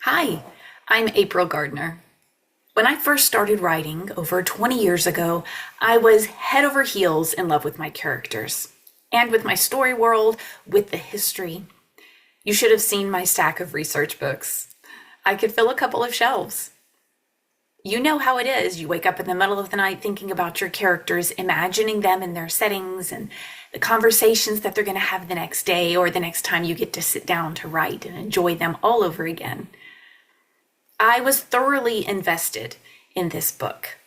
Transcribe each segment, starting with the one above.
Hi, I'm April Gardner. When I first started writing over 20 years ago, I was head over heels in love with my characters and with my story world, with the history. You should have seen my stack of research books. I could fill a couple of shelves. You know how it is. You wake up in the middle of the night thinking about your characters, imagining them in their settings and the conversations that they're going to have the next day or the next time you get to sit down to write and enjoy them all over again. I was thoroughly invested in this book.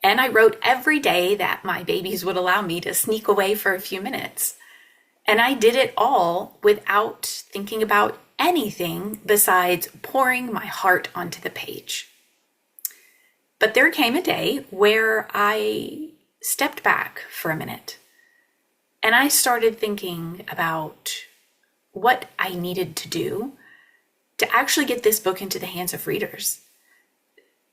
And I wrote every day that my babies would allow me to sneak away for a few minutes. And I did it all without thinking about anything besides pouring my heart onto the page. But there came a day where I stepped back for a minute and I started thinking about what I needed to do to actually get this book into the hands of readers.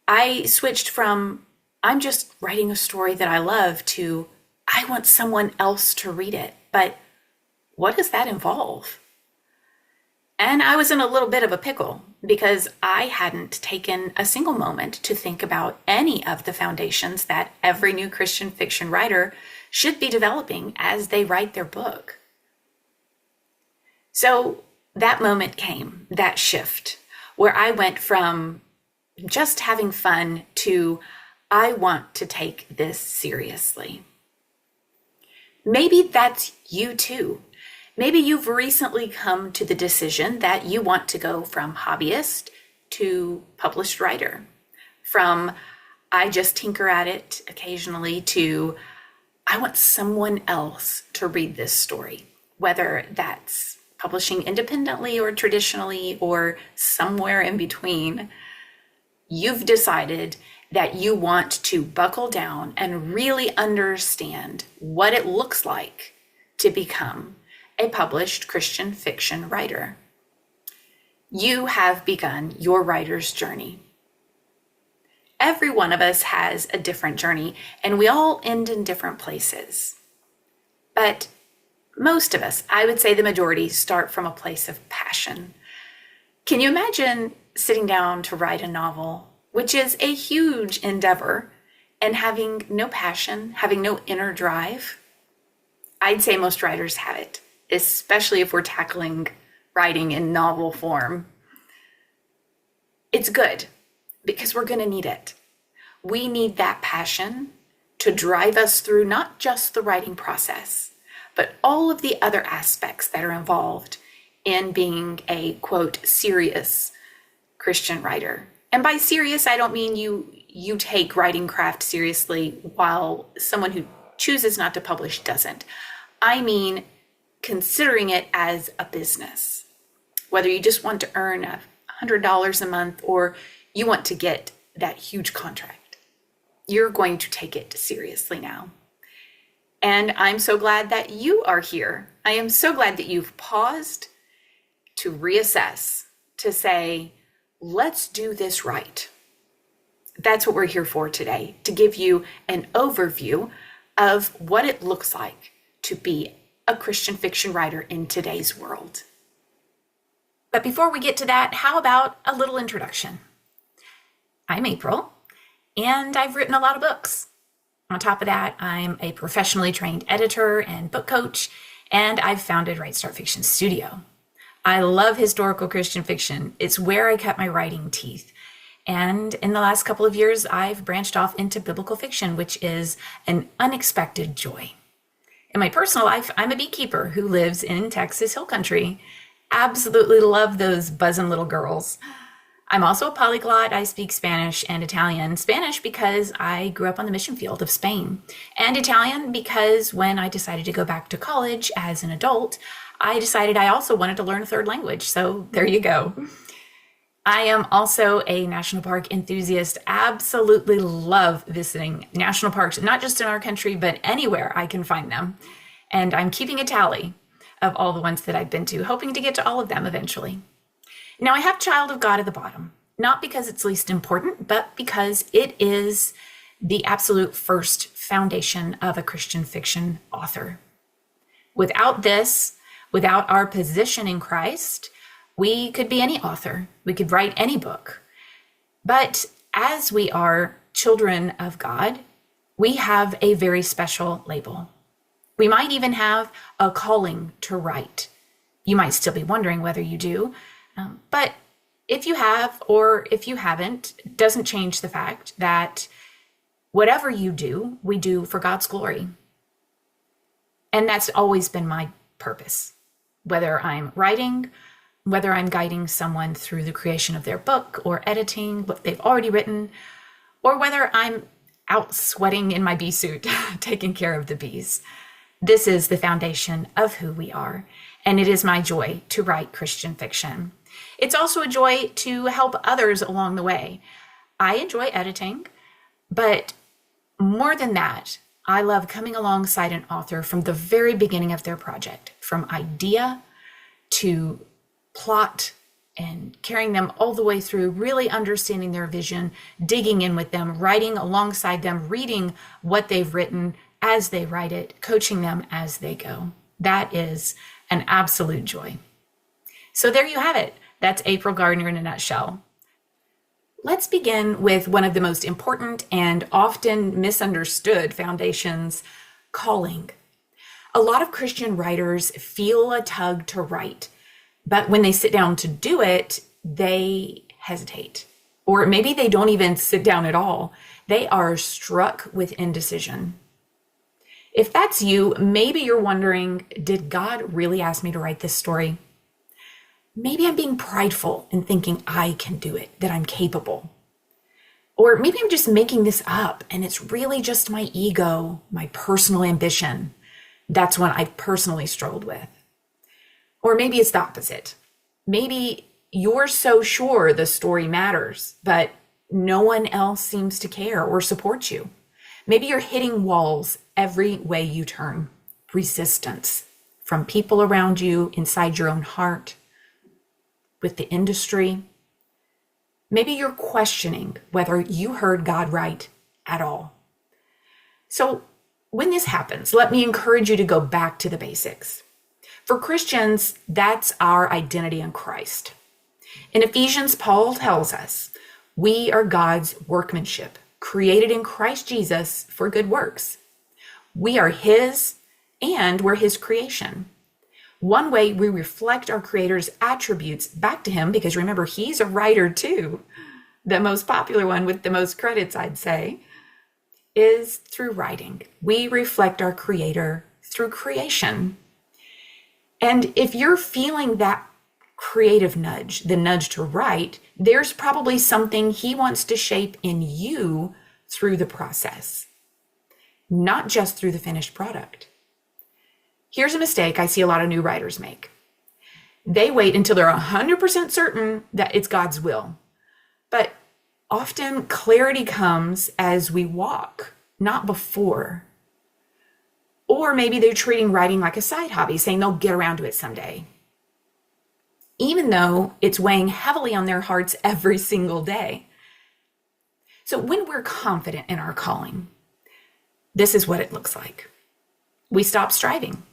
I switched from, I'm just writing a story that I love, to, I want someone else to read it. But what does that involve? And I was in a little bit of a pickle because I hadn't taken a single moment to think about any of the foundations that every new Christian fiction writer should be developing as they write their book. So that moment came, that shift, where I went from just having fun to, I want to take this seriously. Maybe that's you too. Maybe you've recently come to the decision that you want to go from hobbyist to published writer, from I just tinker at it occasionally to I want someone else to read this story, whether that's publishing independently or traditionally or somewhere in between. You've decided that you want to buckle down and really understand what it looks like to become a published Christian fiction writer. You have begun your writer's journey. Every one of us has a different journey, and we all end in different places. But most of us, I would say the majority, start from a place of passion. Can you imagine sitting down to write a novel, which is a huge endeavor, and having no passion, having no inner drive? I'd say most writers have it, especially if we're tackling writing in novel form. It's good because we're going to need it. We need that passion to drive us through not just the writing process, but all of the other aspects that are involved in being a, quote, serious Christian writer. And by serious, I don't mean you take writing craft seriously while someone who chooses not to publish doesn't. I mean considering it as a business, whether you just want to earn $100 a month or you want to get that huge contract. You're going to take it seriously now. And I'm so glad that you are here. I am so glad that you've paused to reassess, to say, let's do this right. That's what we're here for today, to give you an overview of what it looks like to be a Christian fiction writer in today's world. But before we get to that, how about a little introduction? I'm April, and I've written a lot of books. On top of that, I'm a professionally trained editor and book coach, and I've founded Right Start Fiction Studio. I love historical Christian fiction. It's where I cut my writing teeth. And in the last couple of years, I've branched off into biblical fiction, which is an unexpected joy. In my personal life, I'm a beekeeper who lives in Texas Hill Country. Absolutely love those buzzing little girls. I'm also a polyglot. I speak Spanish and Italian. Spanish because I grew up on the mission field of Spain, and Italian because when I decided to go back to college as an adult, I decided I also wanted to learn a third language. So there you go. I am also a national park enthusiast. Absolutely love visiting national parks, not just in our country, but anywhere I can find them. And I'm keeping a tally of all the ones that I've been to, hoping to get to all of them eventually. Now, I have Child of God at the bottom, not because it's least important, but because it is the absolute first foundation of a Christian fiction author. Without this, without our position in Christ, We could be any author. We could write any book. But as we are children of God, we have a very special label. We might even have a calling to write. You might still be wondering whether you do, but if you have or if you haven't, it doesn't change the fact that whatever you do, we do for God's glory. And that's always been my purpose, whether I'm writing, whether I'm guiding someone through the creation of their book or editing what they've already written, or whether I'm out sweating in my bee suit, taking care of the bees. This is the foundation of who we are, and it is my joy to write Christian fiction. It's also a joy to help others along the way. I enjoy editing, but more than that, I love coming alongside an author from the very beginning of their project, from idea to plot, and carrying them all the way through, really understanding their vision, digging in with them, writing alongside them, reading what they've written as they write it, coaching them as they go. That is an absolute joy. So there you have it. That's April Gardner in a nutshell. Let's begin with one of the most important and often misunderstood foundations, calling. A lot of Christian writers feel a tug to write, but when they sit down to do it, they hesitate. Or maybe they don't even sit down at all. They are struck with indecision. If that's you, maybe you're wondering, did God really ask me to write this story? Maybe I'm being prideful and thinking I can do it, that I'm capable. Or maybe I'm just making this up and it's really just my ego, my personal ambition. That's one I've personally struggled with. Or maybe it's the opposite. Maybe you're so sure the story matters, but no one else seems to care or support you. Maybe you're hitting walls every way you turn. Resistance from people around you, inside your own heart, with the industry. Maybe you're questioning whether you heard God right at all. So when this happens, let me encourage you to go back to the basics. For Christians, that's our identity in Christ. In Ephesians, Paul tells us, we are God's workmanship, created in Christ Jesus for good works. We are His, and we're His creation. One way we reflect our Creator's attributes back to Him, because remember, He's a writer too, the most popular one with the most credits, I'd say, is through writing. We reflect our Creator through creation. And if you're feeling that creative nudge, the nudge to write, there's probably something He wants to shape in you through the process, not just through the finished product. Here's a mistake I see a lot of new writers make. They wait until they're 100% certain that it's God's will. But often clarity comes as we walk, not before. Or maybe they're treating writing like a side hobby, saying they'll get around to it someday, even though it's weighing heavily on their hearts every single day. So when we're confident in our calling, this is what it looks like. We stop striving,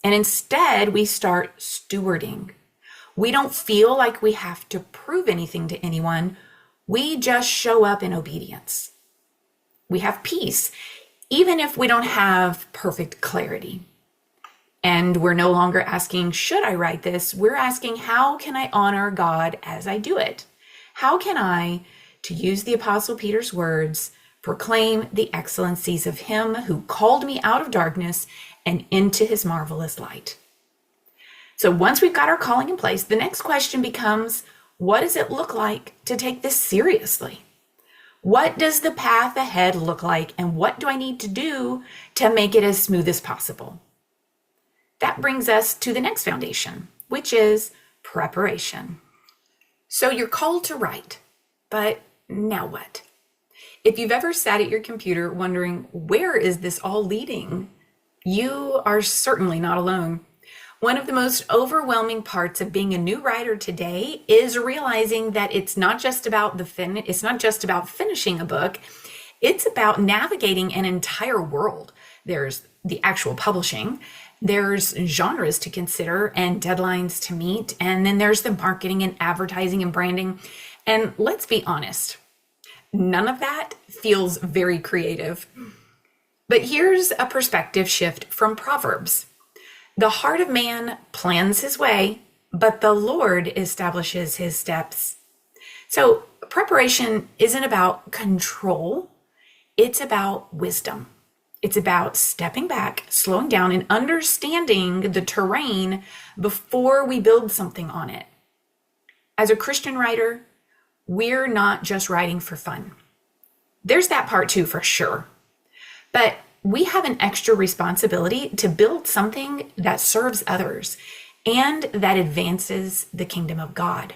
and instead we start stewarding. We don't feel like we have to prove anything to anyone. We just show up in obedience. We have peace, even if we don't have perfect clarity. And we're no longer asking, should I write this? We're asking, how can I honor God as I do it? How can I, to use the Apostle Peter's words, proclaim the excellencies of Him who called me out of darkness and into His marvelous light? So once we've got our calling in place, the next question becomes, what does it look like to take this seriously? What does the path ahead look like, and what do I need to do to make it as smooth as possible? That brings us to the next foundation, which is preparation. So you're called to write, but now what? If you've ever sat at your computer wondering, where is this all leading? You are certainly not alone. One of the most overwhelming parts of being a new writer today is realizing that it's not just about finishing a book. It's about navigating an entire world. There's the actual publishing. There's genres to consider and deadlines to meet. And then there's the marketing and advertising and branding. And let's be honest, none of that feels very creative. But here's a perspective shift from Proverbs. The heart of man plans his way, but the Lord establishes his steps. So preparation isn't about control, it's about wisdom. It's about stepping back, slowing down, and understanding the terrain before we build something on it. As a Christian writer, we're not just writing for fun. There's that part too, for sure. But we have an extra responsibility to build something that serves others and that advances the kingdom of God.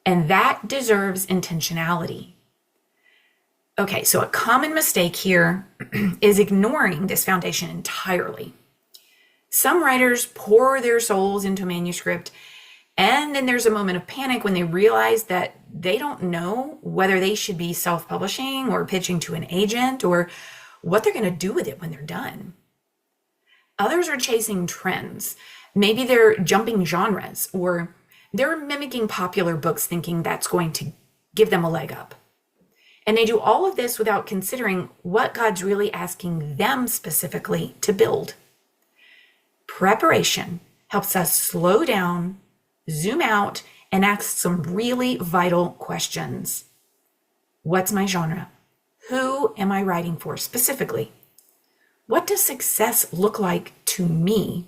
And that deserves intentionality. Okay, so a common mistake here is ignoring this foundation entirely. Some writers pour their souls into a manuscript, and then there's a moment of panic when they realize that they don't know whether they should be self-publishing or pitching to an agent or what they're going to do with it when they're done. Others are chasing trends. Maybe they're jumping genres, or they're mimicking popular books thinking that's going to give them a leg up. And they do all of this without considering what God's really asking them specifically to build. Preparation helps us slow down, zoom out, and ask some really vital questions. What's my genre? Who am I writing for specifically? What does success look like to me?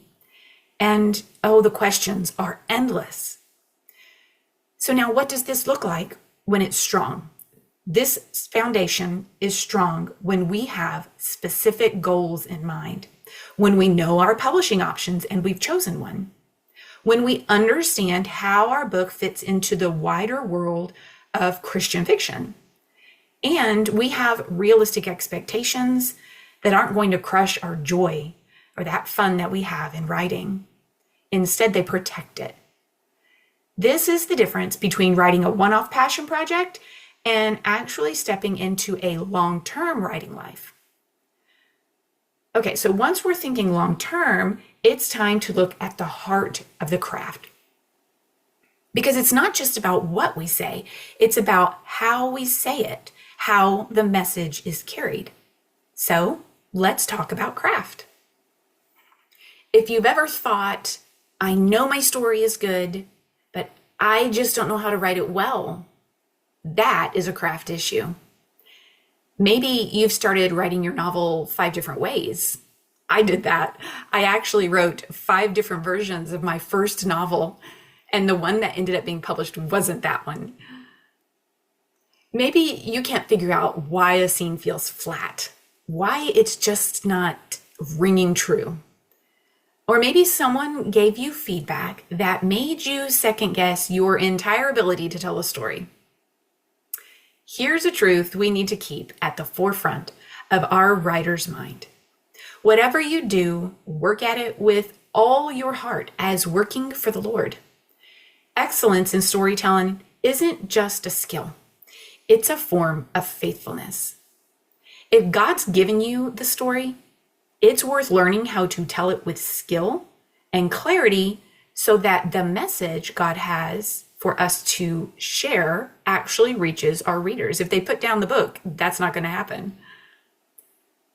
And the questions are endless. So now what does this look like when it's strong? This foundation is strong when we have specific goals in mind, when we know our publishing options and we've chosen one, when we understand how our book fits into the wider world of Christian fiction, and we have realistic expectations that aren't going to crush our joy or that fun that we have in writing. Instead, they protect it. This is the difference between writing a one-off passion project and actually stepping into a long-term writing life. Okay, so once we're thinking long-term, it's time to look at the heart of the craft. Because it's not just about what we say, it's about how we say it, how the message is carried. So let's talk about craft. If you've ever thought, I know my story is good, but I just don't know how to write it well, that is a craft issue. Maybe you've started writing your novel 5 different ways. I did that. I actually wrote 5 different versions of my first novel, and the one that ended up being published wasn't that one. Maybe you can't figure out why a scene feels flat, why it's just not ringing true. Or maybe someone gave you feedback that made you second guess your entire ability to tell a story. Here's a truth we need to keep at the forefront of our writer's mind. Whatever you do, work at it with all your heart as working for the Lord. Excellence in storytelling isn't just a skill. It's a form of faithfulness. If God's given you the story, it's worth learning how to tell it with skill and clarity so that the message God has for us to share actually reaches our readers. If they put down the book, that's not going to happen.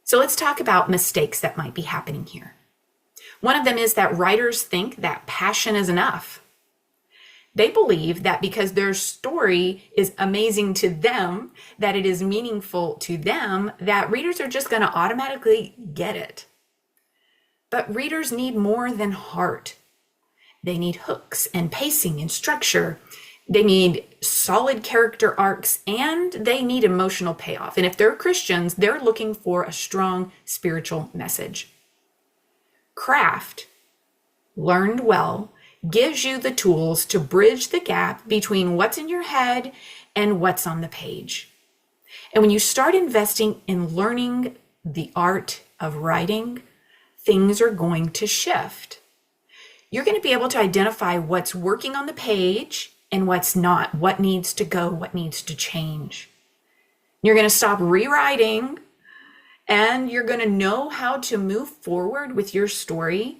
So let's talk about mistakes that might be happening here. One of them is that writers think that passion is enough. They believe that because their story is amazing to them, that it is meaningful to them, that readers are just going to automatically get it. But readers need more than heart. They need hooks and pacing and structure. They need solid character arcs, and they need emotional payoff. And if they're Christians, they're looking for a strong spiritual message. Craft, learned well, gives you the tools to bridge the gap between what's in your head and what's on the page. And when you start investing in learning the art of writing, things are going to shift. You're going to be able to identify what's working on the page and what's not, what needs to go, what needs to change. You're going to stop rewriting, and you're going to know how to move forward with your story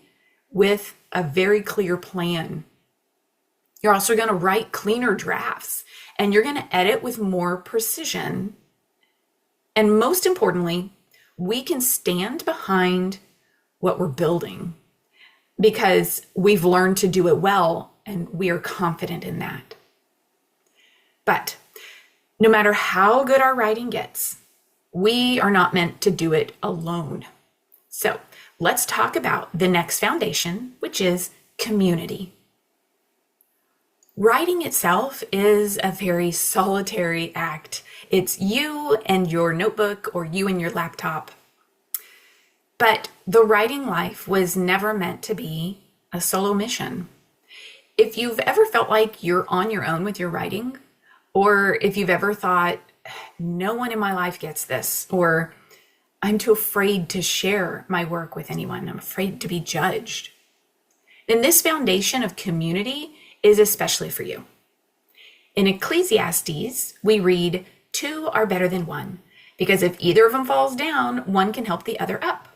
with a very clear plan. You're also going to write cleaner drafts, and you're going to edit with more precision. And most importantly, we can stand behind what we're building because we've learned to do it well, and we are confident in that. But no matter how good our writing gets, we are not meant to do it alone. So let's talk about the next foundation, which is community. Writing itself is a very solitary act. It's you and your notebook or you and your laptop. But the writing life was never meant to be a solo mission. If you've ever felt like you're on your own with your writing, or if you've ever thought, no one in my life gets this, or I'm too afraid to share my work with anyone, I'm afraid to be judged, then this foundation of community is especially for you. In Ecclesiastes, we read, 2 are better than 1, because if either of them falls down, one can help the other up.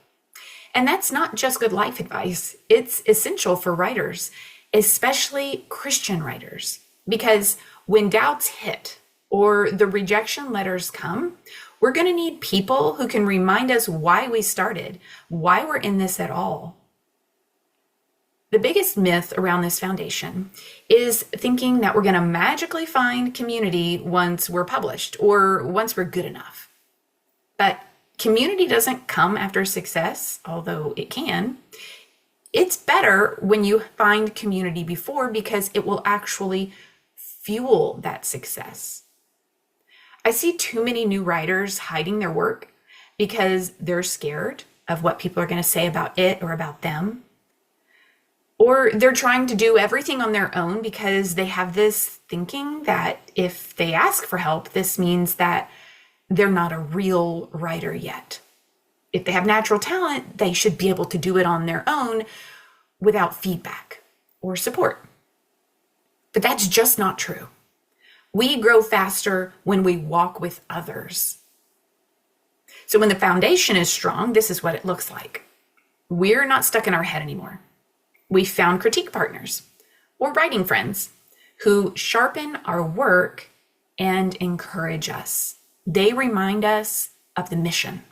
And that's not just good life advice. It's essential for writers, especially Christian writers, because when doubts hit or the rejection letters come, we're going to need people who can remind us why we started, why we're in this at all. The biggest myth around this foundation is thinking that we're going to magically find community once we're published or once we're good enough. But community doesn't come after success, although it can. It's better when you find community before because it will actually fuel that success. I see too many new writers hiding their work because they're scared of what people are going to say about it or about them. Or they're trying to do everything on their own because they have this thinking that if they ask for help, this means that they're not a real writer yet. If they have natural talent, they should be able to do it on their own without feedback or support. But that's just not true. We grow faster when we walk with others. So when the foundation is strong, this is what it looks like. We're not stuck in our head anymore. We found critique partners or writing friends who sharpen our work and encourage us. They remind us of the mission.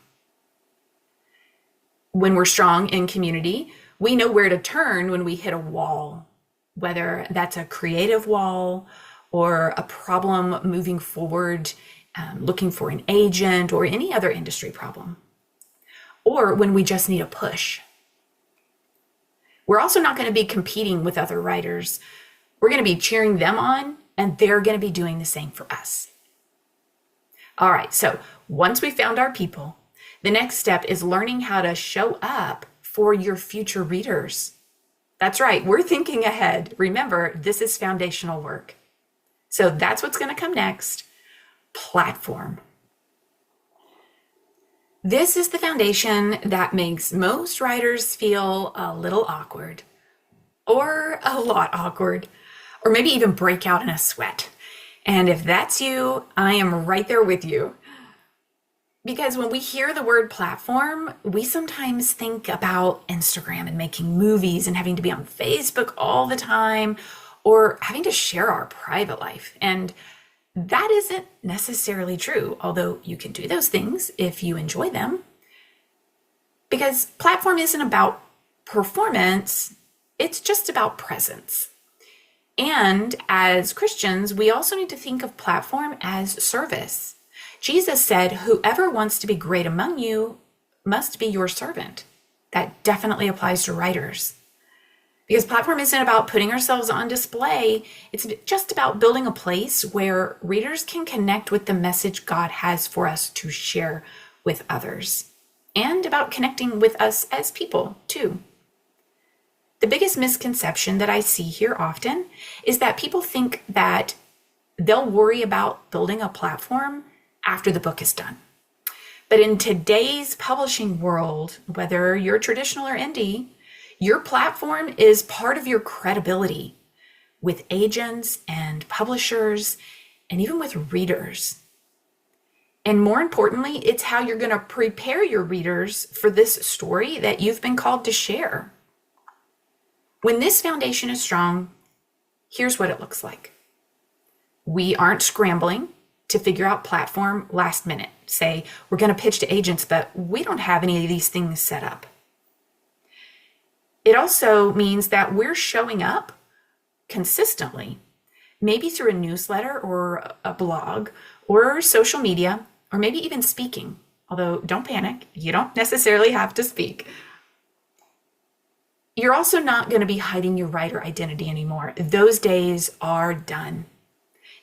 When we're strong in community, we know where to turn when we hit a wall, whether that's a creative wall or a problem moving forward, looking for an agent or any other industry problem, or when we just need a push. We're also not going to be competing with other writers. We're going to be cheering them on, and they're going to be doing the same for us. All right, so once we found our people, the next step is learning how to show up for your future readers. That's right, we're thinking ahead. Remember, this is foundational work. So that's what's going to come next. Platform. This is the foundation that makes most writers feel a little awkward, or a lot awkward, or maybe even break out in a sweat. And if that's you, I am right there with you. Because when we hear the word platform, we sometimes think about Instagram and making movies and having to be on Facebook all the time, or having to share our private life. And that isn't necessarily true, although you can do those things if you enjoy them. Because platform isn't about performance, it's just about presence. And as Christians, we also need to think of platform as service. Jesus said, whoever wants to be great among you must be your servant. That definitely applies to writers. Because platform isn't about putting ourselves on display. It's just about building a place where readers can connect with the message God has for us to share with others. And about connecting with us as people, too. The biggest misconception that I see here often is that people think that they'll worry about building a platform after the book is done. But in today's publishing world, whether you're traditional or indie, your platform is part of your credibility with agents and publishers and even with readers. And more importantly, it's how you're going to prepare your readers for this story that you've been called to share. When this foundation is strong, here's what it looks like. We aren't scrambling to figure out platform last minute. Say, we're going to pitch to agents, but we don't have any of these things set up. It also means that we're showing up consistently, maybe through a newsletter or a blog or social media, or maybe even speaking. Although don't panic, you don't necessarily have to speak. You're also not going to be hiding your writer identity anymore. Those days are done.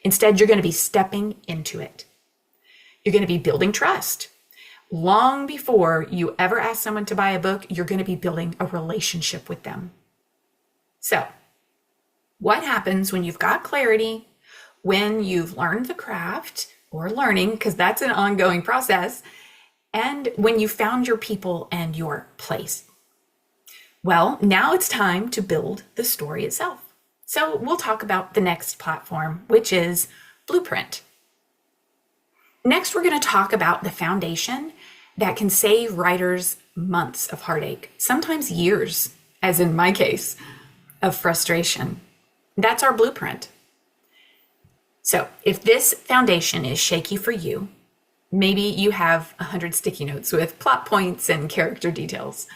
Instead, you're going to be stepping into it. You're going to be building trust. Long before you ever ask someone to buy a book, you're going to be building a relationship with them. So, what happens when you've got clarity, when you've learned the craft, or learning, because that's an ongoing process, and when you found your people and your place? Well, now it's time to build the story itself. So we'll talk about the next platform, which is Blueprint. Next, we're going to talk about the foundation that can save writers months of heartache, sometimes years, as in my case, of frustration. That's our blueprint. So if this foundation is shaky for you, maybe you have 100 sticky notes with plot points and character details.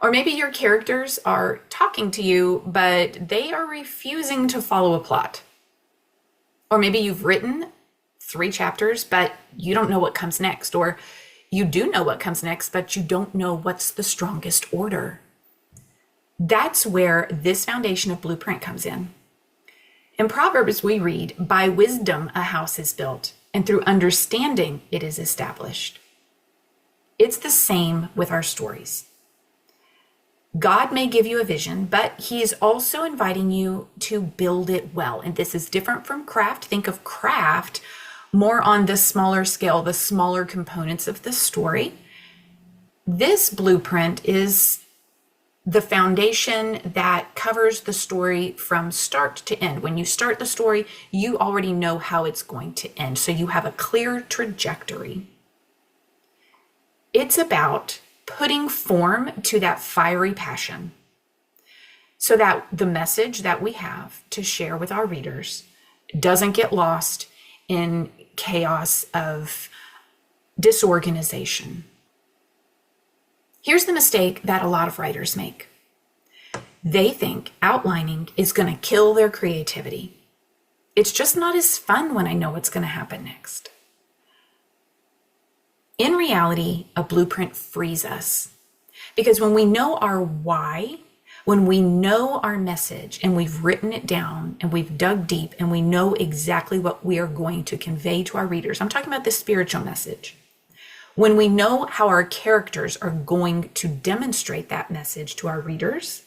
Or maybe your characters are talking to you, but they are refusing to follow a plot. Or maybe you've written 3 chapters, but you don't know what comes next. Or you do know what comes next, but you don't know what's the strongest order. That's where this foundation of Blueprint comes in. In Proverbs, we read, "By wisdom a house is built, and through understanding it is established." It's the same with our stories. God may give you a vision, but he is also inviting you to build it well. And this is different from craft. Think of craft more on the smaller scale, the smaller components of the story. This blueprint is the foundation that covers the story from start to end. When you start the story, you already know how it's going to end. So you have a clear trajectory. It's about putting form to that fiery passion so that the message that we have to share with our readers doesn't get lost in chaos of disorganization. Here's the mistake that a lot of writers make. They think outlining is going to kill their creativity. It's just not as fun when I know what's going to happen next. In reality, a blueprint frees us, because when we know our why, when we know our message and we've written it down and we've dug deep and we know exactly what we are going to convey to our readers, I'm talking about the spiritual message. When we know how our characters are going to demonstrate that message to our readers,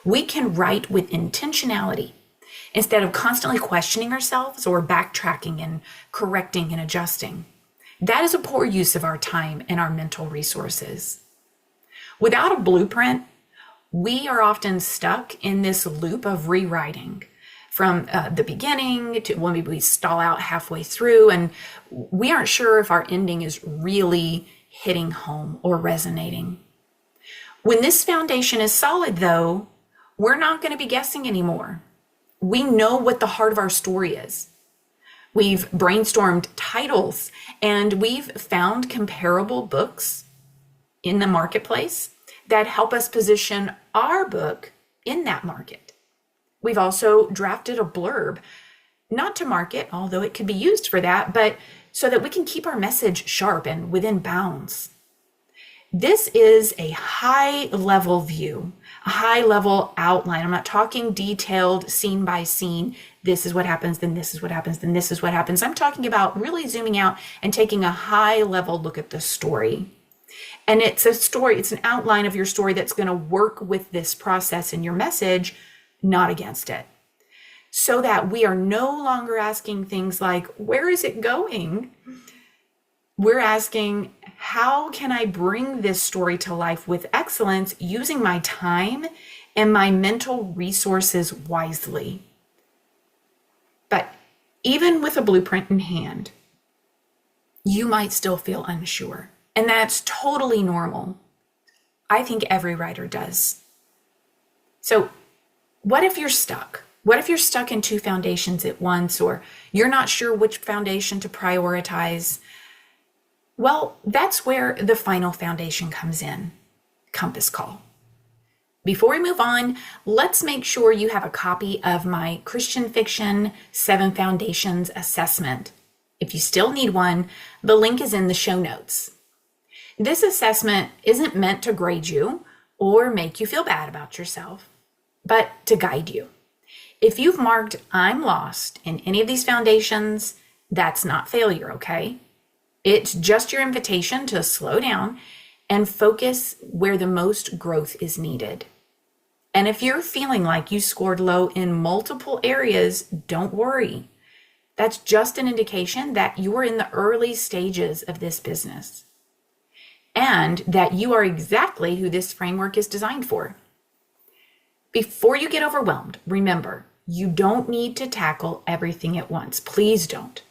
we can write with intentionality instead of constantly questioning ourselves or backtracking and correcting and adjusting. That is a poor use of our time and our mental resources. Without a blueprint, we are often stuck in this loop of rewriting from the beginning to when we stall out halfway through, and we aren't sure if our ending is really hitting home or resonating. When this foundation is solid, though, we're not going to be guessing anymore. We know what the heart of our story is. We've brainstormed titles, and we've found comparable books in the marketplace that help us position our book in that market. We've also drafted a blurb, not to market, although it could be used for that, but so that we can keep our message sharp and within bounds. This is a high-level view, a high-level outline. I'm not talking detailed scene by scene. This is what happens, then this is what happens, then this is what happens. I'm talking about really zooming out and taking a high-level look at the story. And it's a story, it's an outline of your story that's going to work with this process in your message, not against it. So that we are no longer asking things like, where is it going? We're asking, how can I bring this story to life with excellence using my time and my mental resources wisely? But even with a blueprint in hand, you might still feel unsure. And that's totally normal. I think every writer does. So What if you're stuck? What if you're stuck in two foundations at once, or you're not sure which foundation to prioritize? Well, that's where the final foundation comes in, compass call. Before we move on, let's make sure you have a copy of my Christian Fiction 7 Foundations assessment. If you still need one, the link is in the show notes. This assessment isn't meant to grade you or make you feel bad about yourself, but to guide you. If you've marked "I'm lost" in any of these foundations, that's not failure, okay? It's just your invitation to slow down and focus where the most growth is needed. And if you're feeling like you scored low in multiple areas, don't worry. That's just an indication that you are in the early stages of this business and that you are exactly who this framework is designed for. Before you get overwhelmed, remember, you don't need to tackle everything at once. Please don't.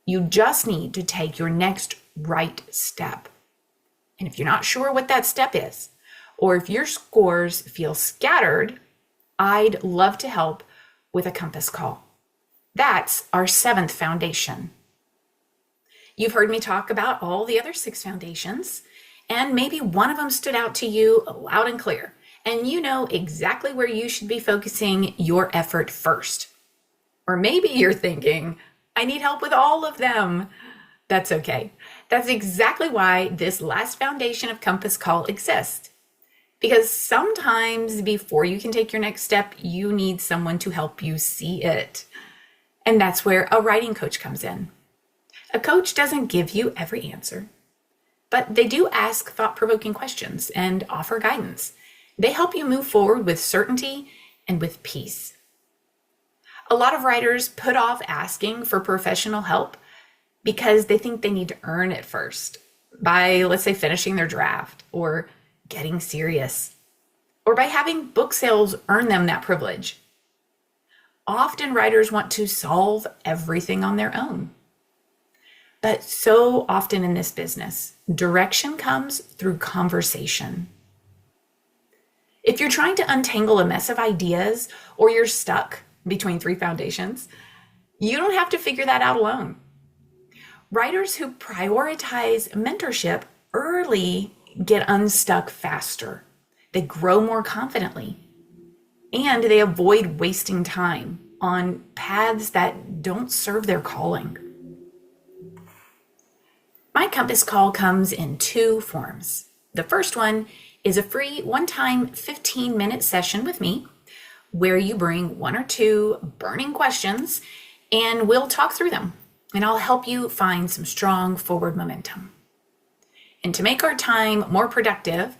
You just need to take your next right step. And if you're not sure what that step is, or if your scores feel scattered, I'd love to help with a compass call. That's our 7th foundation. You've heard me talk about all the other 6 foundations, and maybe one of them stood out to you loud and clear, and you know exactly where you should be focusing your effort first. Or maybe you're thinking, I need help with all of them. That's okay. That's exactly why this last foundation of compass call exists. Because sometimes before you can take your next step, you need someone to help you see it. And that's where a writing coach comes in. A coach doesn't give you every answer, but they do ask thought-provoking questions and offer guidance. They help you move forward with certainty and with peace. A lot of writers put off asking for professional help because they think they need to earn it first by, let's say, finishing their draft or getting serious, or by having book sales earn them that privilege. Often writers want to solve everything on their own. But so often in this business, direction comes through conversation. If you're trying to untangle a mess of ideas or you're stuck between 3 foundations, you don't have to figure that out alone. Writers who prioritize mentorship early get unstuck faster. They grow more confidently, and they avoid wasting time on paths that don't serve their calling. My compass call comes in 2 forms. The first one is a free one-time 15-minute session with me where you bring 1 or 2 burning questions and we'll talk through them, and I'll help you find some strong forward momentum. And to make our time more productive,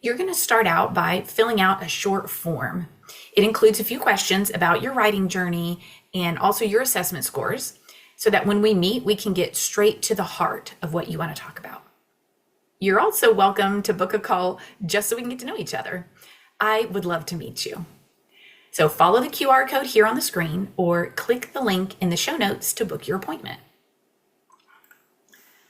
you're going to start out by filling out a short form. It includes a few questions about your writing journey and also your assessment scores, so that when we meet, we can get straight to the heart of what you want to talk about. You're also welcome to book a call just so we can get to know each other. I would love to meet you. So follow the QR code here on the screen or click the link in the show notes to book your appointment.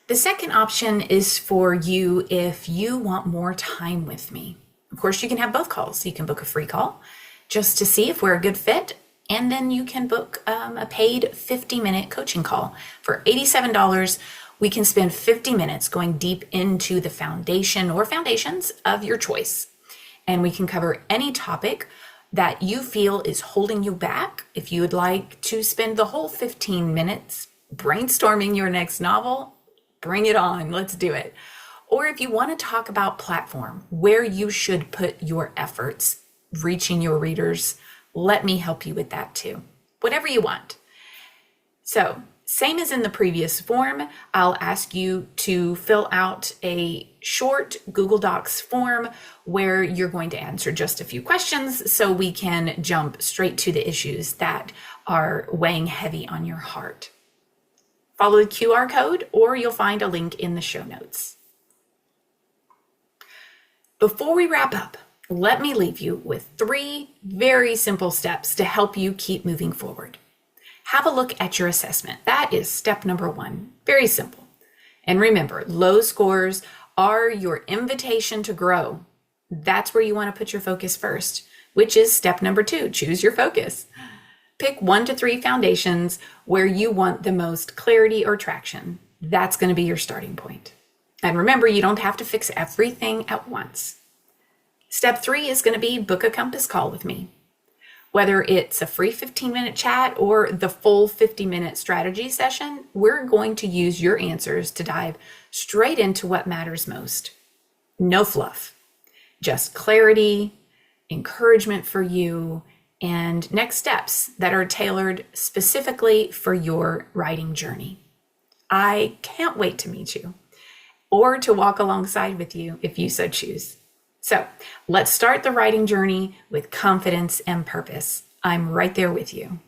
The second option is for you if you want more time with me. Of course, you can have both calls. You can book a free call just to see if we're a good fit, and then you can book a paid 50-minute coaching call. For $87, we can spend 50 minutes going deep into the foundation or foundations of your choice. And we can cover any topic that you feel is holding you back. If you would like to spend the whole 15 minutes brainstorming your next novel, bring it on, let's do it. Or if you want to talk about platform, where you should put your efforts reaching your readers, let me help you with that too. Whatever you want. So, same as in the previous form, I'll ask you to fill out a short Google Docs form where you're going to answer just a few questions so we can jump straight to the issues that are weighing heavy on your heart. Follow the QR code or you'll find a link in the show notes. Before we wrap up, let me leave you with 3 very simple steps to help you keep moving forward. Have a look at your assessment. That is step number 1. Very simple. And remember, low scores are your invitation to grow. That's where you want to put your focus first. which is step number 2, choose your focus. Pick 1 to 3 foundations where you want the most clarity or traction. That's going to be your starting point. And remember, you don't have to fix everything at once. Step 3 is going to be book a compass call with me. Whether it's a free 15-minute chat or the full 50-minute strategy session, we're going to use your answers to dive straight into what matters most. No fluff, just clarity, encouragement for you, and next steps that are tailored specifically for your writing journey. I can't wait to meet you or to walk alongside with you if you so choose. So let's start the writing journey with confidence and purpose. I'm right there with you.